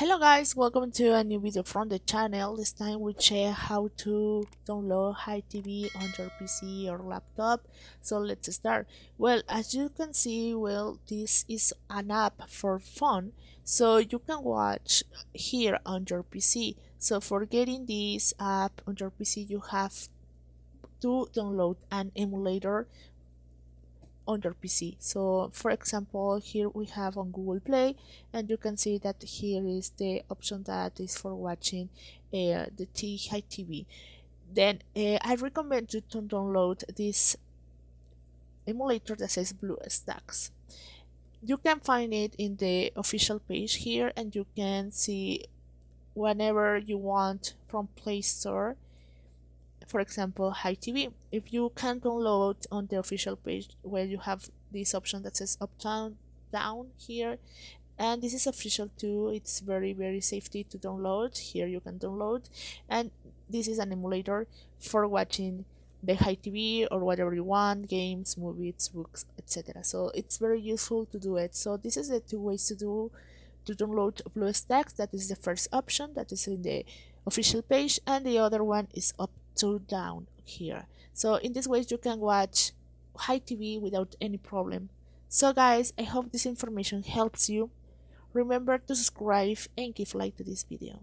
Hello guys, welcome to a new video from the channel. This time we check how to download Hi TV on your PC or laptop. So let's start. Well, as you can see, this is an app for phone. So you can watch here on your PC. So for getting this app on your PC, you have to download an emulator on your PC. So for example, here we have on Google Play, and you can see that here is the option that is for watching the Hi TV. Then I recommend you to download this emulator that says BlueStacks. You can find it in the official page here, and you can see whenever you want from Play Store, for example, Hi TV. If you can download on the official page where you have this option that says up down here, and this is official too, it's very safety to download. Here you can download, and this is an emulator for watching the Hi TV or whatever you want, games, movies, books, etc. So it's very useful to do it. So this is the two ways to download BlueStacks. That is the first option that is in the official page, and the other one is up to down here. So in this way you can watch Hi TV without any problem. So guys, I hope this information helps you. Remember to subscribe and give like to this video.